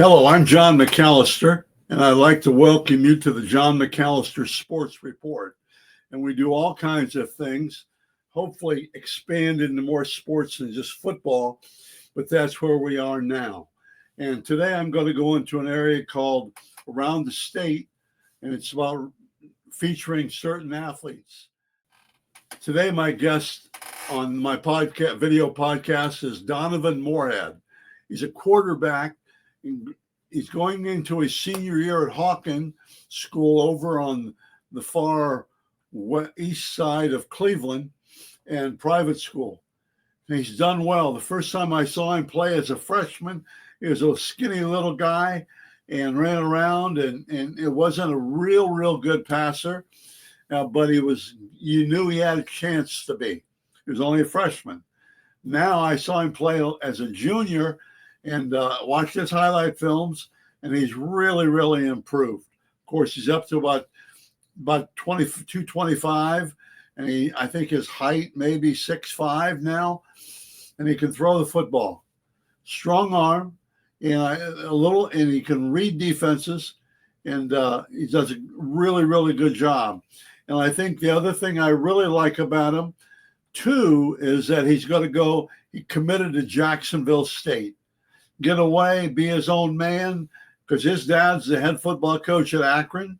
Hello, I'm John McAllister, and I'd like to welcome you to the John McAllister Sports Report. And we do all kinds of things, hopefully expand into more sports than just football, but that's where we are now. And today I'm going to go into an area called Around the State, and it's about featuring certain athletes. Today, my guest on my video podcast is Donovan Moorhead. He's a quarterback. He's going into his senior year at Hawken School over on the far east side of Cleveland, and private school. And he's done well. The first time I saw him play as a freshman, he was a skinny little guy and ran around, and it wasn't a real good passer, but you knew he had a chance to be. He was only a freshman. Now I saw him play as a junior and watched his highlight films, and he's really improved. Of course, he's up to about 225, and I think his height maybe 6'5" now, and he can throw the football. Strong arm, and he can read defenses, and he does a really good job. And I think the other thing I really like about him too is that he committed to Jacksonville State. Get away, be his own man, because his dad's the head football coach at Akron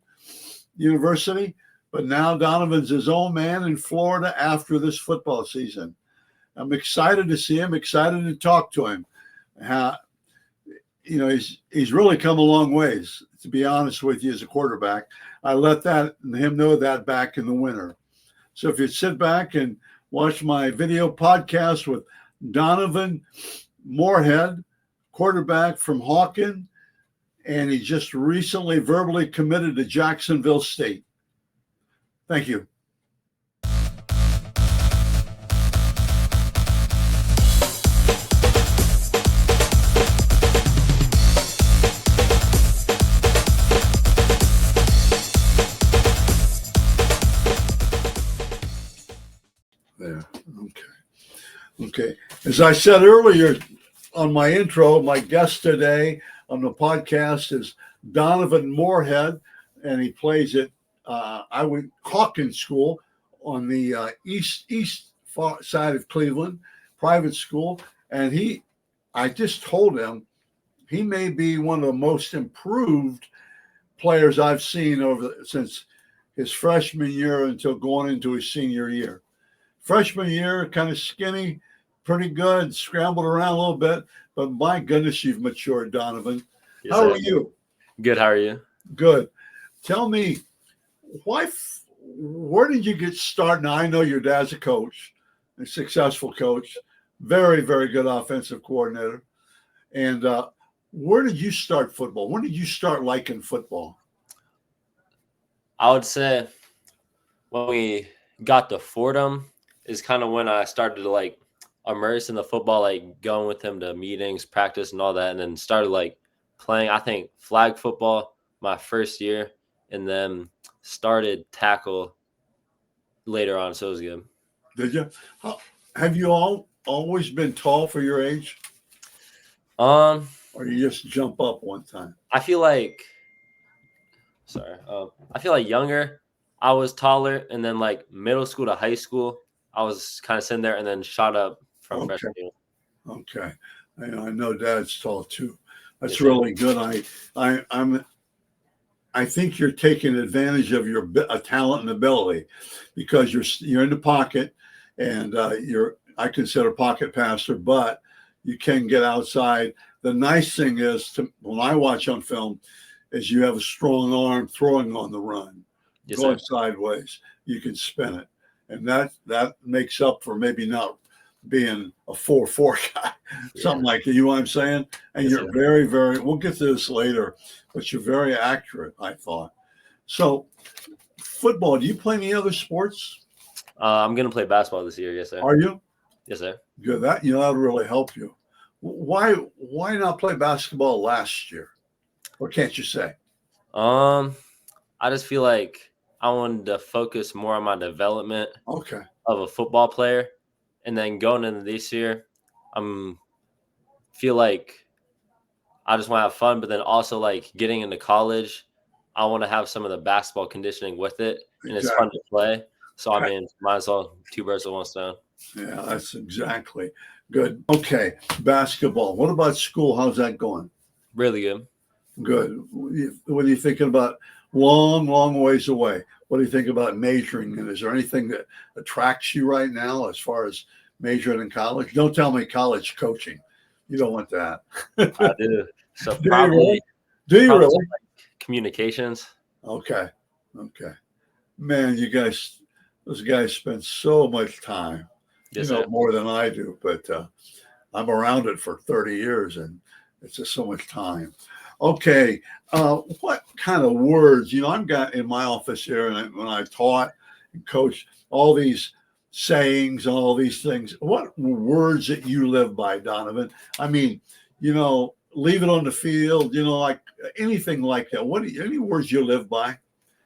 University, but now Donovan's his own man in Florida after this football season. I'm excited to see him, excited to talk to him. He's really come a long ways, to be honest with you, as a quarterback. I let him know that back in the winter. So if you sit back and watch my video podcast with Donovan Moorhead, quarterback from Hawken, and he just recently verbally committed to Jacksonville State. Thank you. There. Okay. As I said earlier on my intro, my guest today on the podcast is Donovan Moorhead, and he plays at Hawken School on the east far side of Cleveland, private school. And I just told him he may be one of the most improved players I've seen since his freshman year until going into his senior year. Freshman year, kind of skinny, pretty good, scrambled around a little bit, but my goodness, you've matured, Donovan. Yes, How are you? Good. How are you? Good. Tell me, where did you get started? Now, I know your dad's a coach, a successful coach, very good offensive coordinator. And where did you start football? When did you start liking football? I would say when we got to Fordham is kind of when I started to immerse in the football, going with him to meetings, practice, and all that, and then started playing, I think, flag football my first year, and then started tackle later on, so it was good. Did you? Have you always been tall for your age? Or you just jump up one time? I feel like younger, I was taller, and then middle school to high school, I was kind of sitting there and then shot up from freshman year. Okay. I know Dad's tall too. That's Yes, really good. I think you're taking advantage of your talent and ability, because you're in the pocket, and I consider pocket passer, but you can get outside. The nice thing is, when I watch on film, is you have a strong arm throwing on the run, going sideways. You can spin it, and that makes up for maybe not being a 4.4 guy, something like that. You know what I'm saying? And you're very, we'll get to this later, but you're very accurate, I thought. So, football, do you play any other sports? I'm going to play basketball this year, yes, sir. Are you? Yes, sir. Good. That'll really help you. Why not play basketball last year? Or can't you say? I just feel like I wanted to focus more on my development of a football player. And then going into this year, feel like I just want to have fun, but then also like getting into college, I want to have some of the basketball conditioning with it, and it's fun to Exactly. play. So I mean, might as well two birds with one stone. Yeah, that's exactly good. Okay, basketball. What about school? How's that going? Really good. Good. What are you thinking about? Long, long ways away. What do you think about majoring? And is there anything that attracts you right now as far as majoring in college? Don't tell me college coaching. You don't want that. I do. So Do you really? probably Do you probably really? something like communications. Okay. Okay. Man, those guys spend so much time, Yes, sir. more than I do, but I'm around it for 30 years and it's just so much time. Okay. What kind of words, I've got in my office here and when I taught and coached all these sayings and all these things, what words that you live by, Donovan? I mean, leave it on the field, like anything like that. Any words you live by?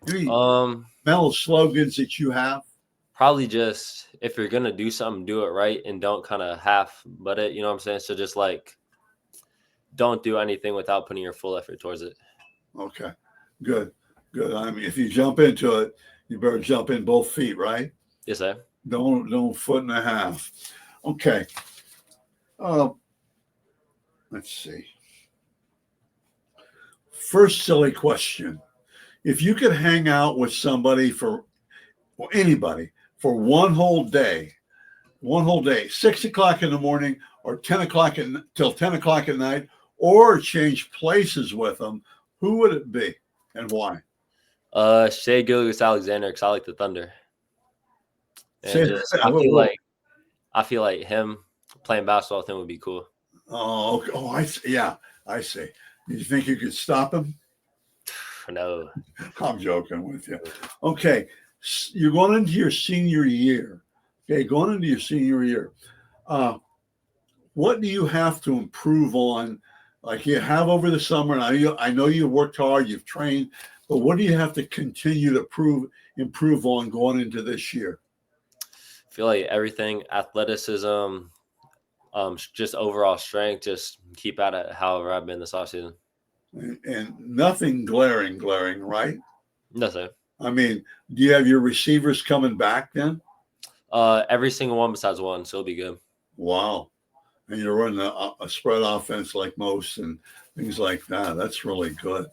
Any Um, mental slogans that you have? Probably just if you're gonna do something, do it right and don't kind of half but it. You know what I'm saying? So just like don't do anything without putting your full effort towards it. Okay, good, good. I mean, if you jump into it, you better jump in both feet, right? Yes, sir. Don't foot and a half. Okay. Uh, let's see. First silly question: if you could hang out with somebody or anybody for one whole day, 6 o'clock in the morning or 10 o'clock till 10 o'clock at night, or change places with them, who would it be and why? Shea Gilgis Alexander, because I like the Thunder. And Say just that. I feel like him playing basketball with him would be cool. Oh, okay. Oh, I see. Yeah, I see. Do you think you could stop him? No. I'm joking with you. Okay, you're going into your senior year. Okay, going into your senior year. Uh, what do you have to improve on? Like you have over the summer, and I know you've worked hard, you've trained, but what do you have to continue to improve on going into this year? I feel like everything, athleticism, just overall strength, just keep at it however I've been this offseason. And nothing glaring, right? No, sir. I mean, do you have your receivers coming back then? Every single one besides one, so it'll be good. Wow. And you're running a spread offense like most and things like that. That's really good.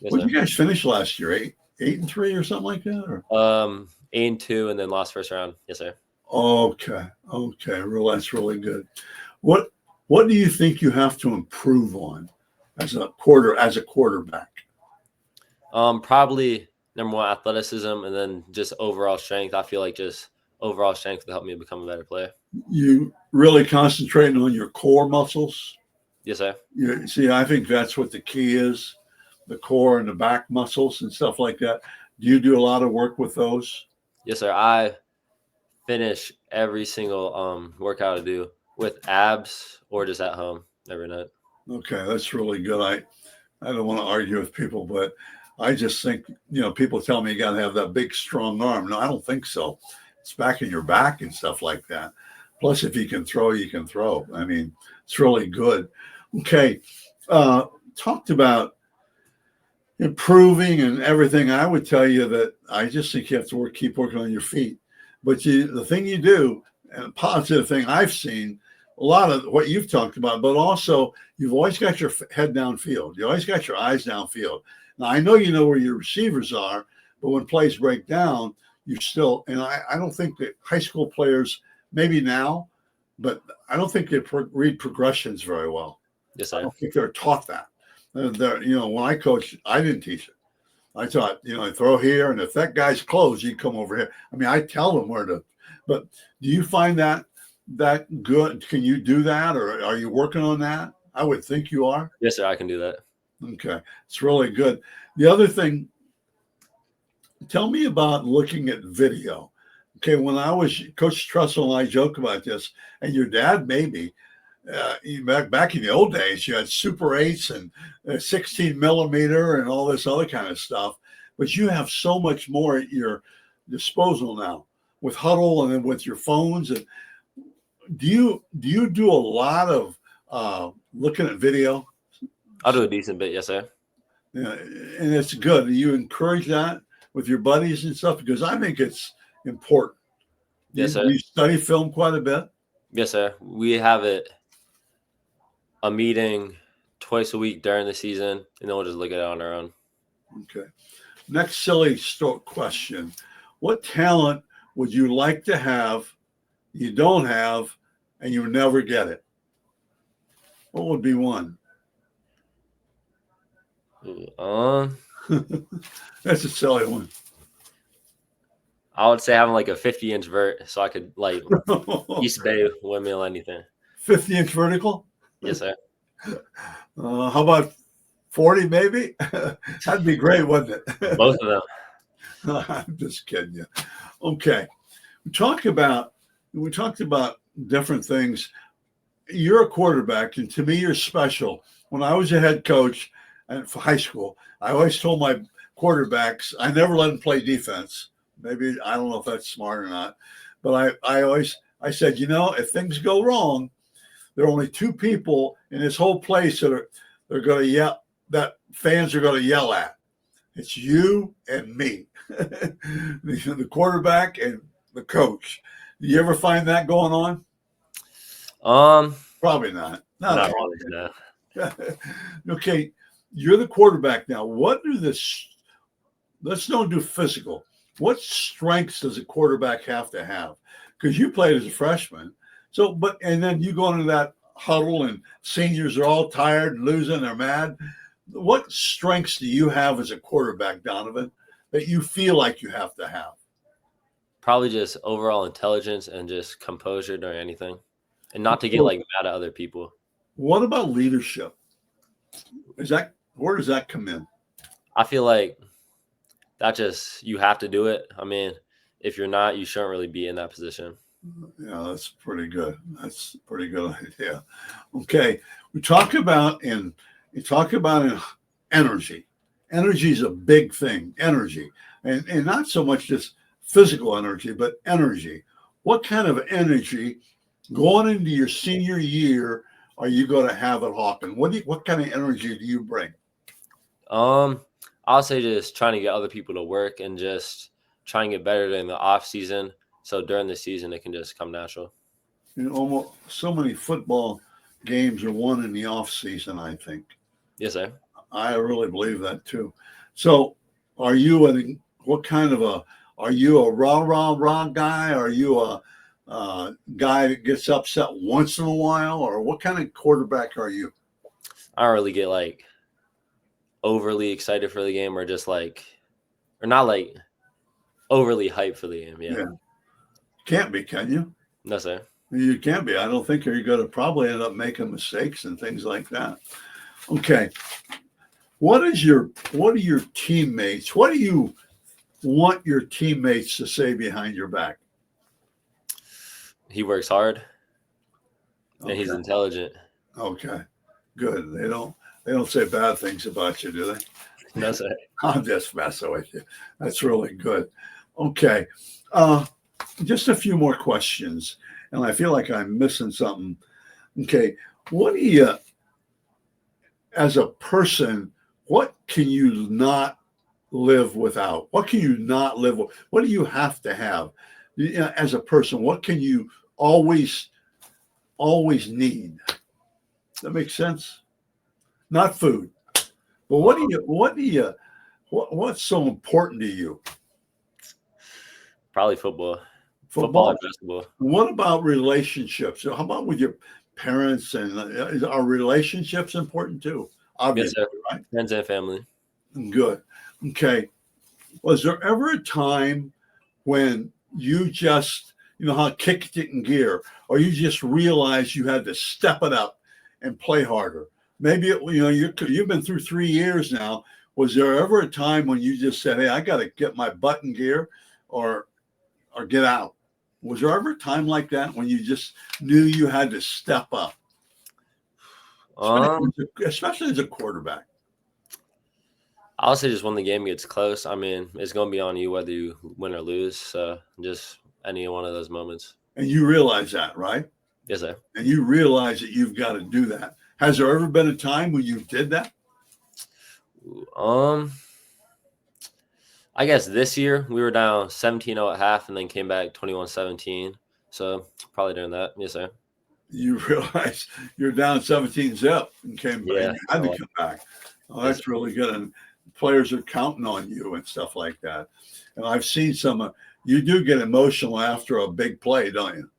Yes, What did sir. you guys finish last year? 8-3 or something like that? Or 8-2 and then lost first round. Yes, sir. okay, well, that's really good. What do you think you have to improve on as a quarterback? Probably number one athleticism and then just overall strength. I feel like just overall strength will help me become a better player. You really concentrating on your core muscles? Yes, sir. You see, I think that's what the key is, the core and the back muscles and stuff like that. Do you do a lot of work with those? Yes, sir. I finish every single workout I do with abs or just at home every night. Okay, that's really good. I don't want to argue with people, but I just think, people tell me you got to have that big, strong arm. No, I don't think so. It's back in your back and stuff like that. Plus, if you can throw, you can throw. I mean, it's really good. Okay. Talked about improving and everything. I would tell you that I just think you have to keep working on your feet. But the thing you do, and a positive thing I've seen, a lot of what you've talked about, but also you've always got your head downfield. You always got your eyes downfield. Now, I know you know where your receivers are, but when plays break down, you still, and I don't think that high school players, maybe now, but I don't think they read progressions very well. Yes, I sir. don't think they're taught that. When I coached, I didn't teach it. I taught, throw here, and if that guy's closed, you come over here. I mean, I tell them where to. But do you find that good? Can you do that, or are you working on that? I would think you are. Yes, sir. I can do that. Okay, it's really good. The other thing, tell me about looking at video. Okay, when I was Coach Trussell and I joke about this, and your dad maybe. Back in the old days, you had Super 8s and 16 millimeter and all this other kind of stuff. But you have so much more at your disposal now with Huddle and then with your phones. And do you do a lot of looking at video? I'll do a decent bit, yes, sir. Yeah, and it's good. You encourage that with your buddies and stuff because I think it's important. Yes, sir. You study film quite a bit. Yes, sir. We have a meeting twice a week during the season, and then we'll just look at it on our own. Okay. Next question. What talent would you like to have, you don't have, and you never get it? What would be one? That's a silly one. I would say having like a 50-inch vert so I could like East Bay windmill anything. 50-inch vertical? Yes, sir. How about 40 maybe? That'd be great, wouldn't it? Both of them. I'm just kidding you. Okay. We talked about different things. You're a quarterback, and to me, you're special. When I was a head coach for high school, I always told my quarterbacks I never let them play defense. Maybe I don't know if that's smart or not, but I said, if things go wrong, there are only two people in this whole place they're going to yell, that fans are going to yell at. It's you and me, the quarterback and the coach. Do you ever find that going on? Probably not. Not always, no. Okay, you're the quarterback now. Let's don't do physical. What strengths does a quarterback have to have? Because you played as a freshman. And then you go into that huddle and seniors are all tired and losing, they're mad. What strengths do you have as a quarterback, Donovan, that you feel like you have to have? Probably just overall intelligence and just composure during anything, and not to get like mad at other people. What about leadership? Where does that come in? I feel like you have to do it. I mean, if you're not, you shouldn't really be in that position. Yeah, that's pretty good. That's a pretty good idea. Okay, we talk about energy. Energy is a big thing. Energy, and not so much just physical energy, but energy. What kind of energy going into your senior year are you going to have at Hawken? What kind of energy do you bring? I'll say just trying to get other people to work and just try and get better during the off season. So during the season, it can just come natural. Almost so many football games are won in the off season, I think. Yes, sir. I really believe that too. So are you are you a rah guy? Are you a guy that gets upset once in a while? Or what kind of quarterback are you? I don't really get like overly excited for the game or not like overly hyped for the game. Yeah. Can't be, can you? No, sir. You can't be. I don't think you're going to probably end up making mistakes and things like that. Okay. What are your teammates? What do you want your teammates to say behind your back? He works hard and he's intelligent. Okay. Good. They don't say bad things about you, do they? No, sir. I'm just messing with you. That's really good. Okay. Just a few more questions, and I feel like I'm missing something. Okay. What do you, as a person, what can you not live without? What can you not live with? What do you have to have? As a person, what can you always need? That makes sense? Not food. But what's so important to you? Probably football. Football and basketball. What about relationships? How about with your parents? And are relationships important too? Obviously, yes, right? Friends and family. Good. Okay. Was there ever a time when you just, how kicked it in gear, or you just realized you had to step it up and play harder? Maybe you've been through 3 years now. Was there ever a time when you just said, "Hey, I got to get my butt in gear," or get out? Was there ever a time like that when you just knew you had to step up, especially as a quarterback? I'll say just when the game gets close. I mean, it's going to be on you whether you win or lose. So just any one of those moments. And you realize that, right? Yes, sir. And you realize that you've got to do that. Has there ever been a time when you did that? I guess this year we were down 17-0 at half and then came back 21-17. So probably during that. Yes, sir. You realize you're down 17-0 and came back. Yeah. You had to come back. Oh, that's really good. And players are counting on you and stuff like that. And I've seen some. You do get emotional after a big play, don't you?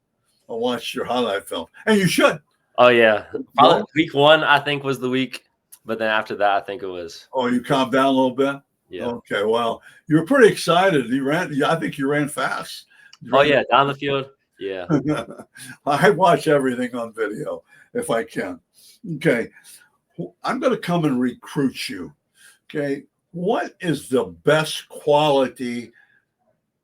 I watched your highlight film, and you should. Oh yeah, probably week 1 I think was the week, but then after that I think it was. Oh, you calmed down a little bit. Yeah. Okay. Well, you were pretty excited. You ran. I think you ran fast. Yeah, down the field. Yeah. I watch everything on video if I can. Okay. I'm going to come and recruit you. Okay. What is the best quality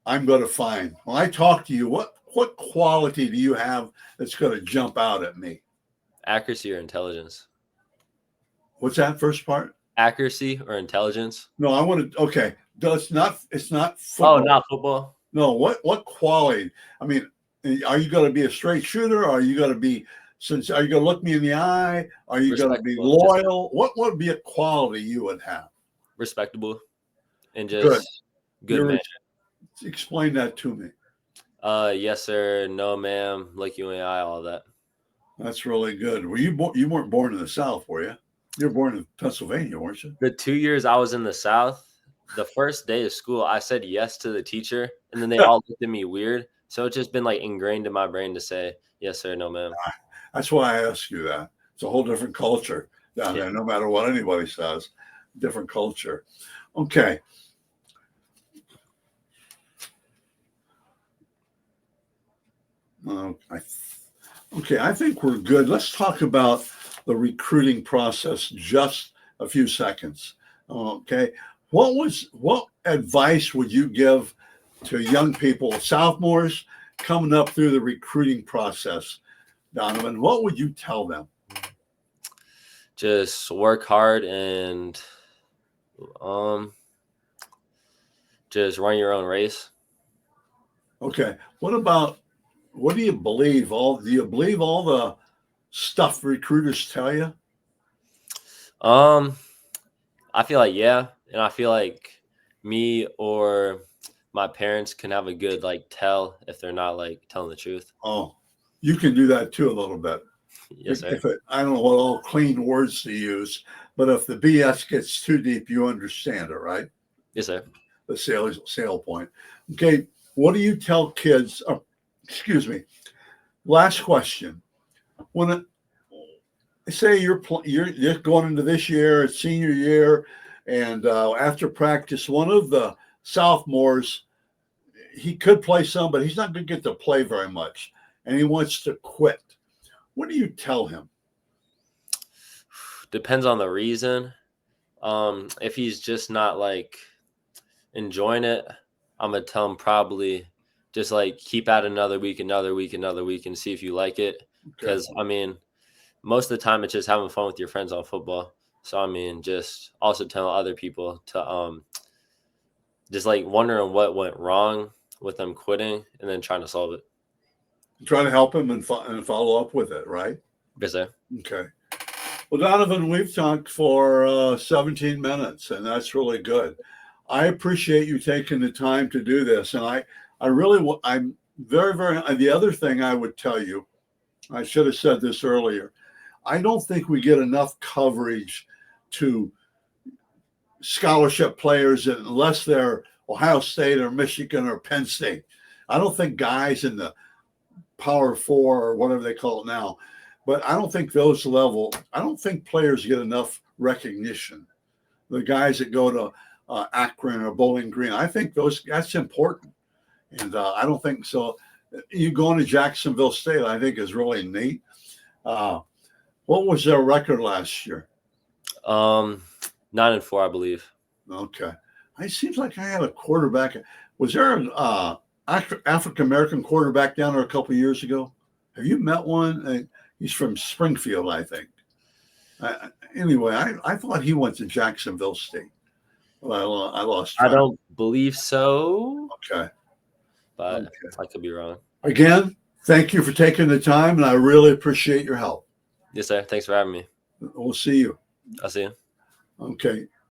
I'm going to find? When I talk to you, what quality do you have that's going to jump out at me? Accuracy or intelligence? What's that first part? Accuracy or intelligence? No, I want to. Okay. It's not football. Oh, not football. No. What quality? I mean, are you going to be a straight shooter? Are you going to be are you going to look me in the eye? Are you going to be loyal? What would be a quality you would have? Respectable and just good man. Explain that to me. Yes, sir. No, ma'am. Like you and I, all that. That's really good. Were you you weren't born in the South, were you? You were born in Pennsylvania, weren't you? The 2 years I was in the South, the first day of school, I said yes to the teacher, and then they all looked at me weird. So it's just been like ingrained in my brain to say yes, sir, no, ma'am. That's why I asked you that. It's a whole different culture down there, no matter what anybody says. Different culture. Okay. I think we're good. Let's talk about the recruiting process just a few seconds. Okay. What advice would you give to young people, sophomores coming up through the recruiting process, Donovan? What would you tell them? Just work hard and just run your own race. Okay. What do you believe? Do you believe all the stuff recruiters tell you? I feel like, yeah. And I feel like me or my parents can have a good tell if they're not telling the truth. Oh, you can do that too a little bit. Yes, sir. I don't know what all clean words to use, but if the BS gets too deep, you understand it, right? Yes, sir. The sale point. Okay. What do you tell kids? Excuse me. Last question. When say you're going into this year, it's senior year, and after practice, one of the sophomores, he could play some, but he's not going to get to play very much, and he wants to quit. What do you tell him? Depends on the reason. If he's just not enjoying it, I'm gonna tell him probably just keep at another week, and see if you like it. Because I mean, most of the time it's just having fun with your friends on football. So I mean, just also tell other people to just wondering what went wrong with them quitting and then trying to solve it. Try to help him and follow up with it, right? Yes, sir. Okay. Well, Donovan, we've talked for 17 minutes, and that's really good. I appreciate you taking the time to do this, and I'm very, very. The other thing I would tell you, I should have said this earlier. I don't think we get enough coverage to scholarship players unless they're Ohio State or Michigan or Penn State. I don't think guys in the Power Four or whatever they call it now, but I don't think I don't think players get enough recognition. The guys that go to Akron or Bowling Green, I think that's important. And I don't think so. You going to Jacksonville State, I think, is really neat. What was their record last year? 9-4, I believe. Okay. It seems like I had a quarterback. Was there an African-American quarterback down there a couple of years ago? Have you met one? He's from Springfield, I think. Anyway, I thought he went to Jacksonville State. Well, I lost track. I don't believe so. Okay. But I could be wrong. Again, thank you for taking the time, and I really appreciate your help. Yes, sir. Thanks for having me. We'll see you. I see. Okay.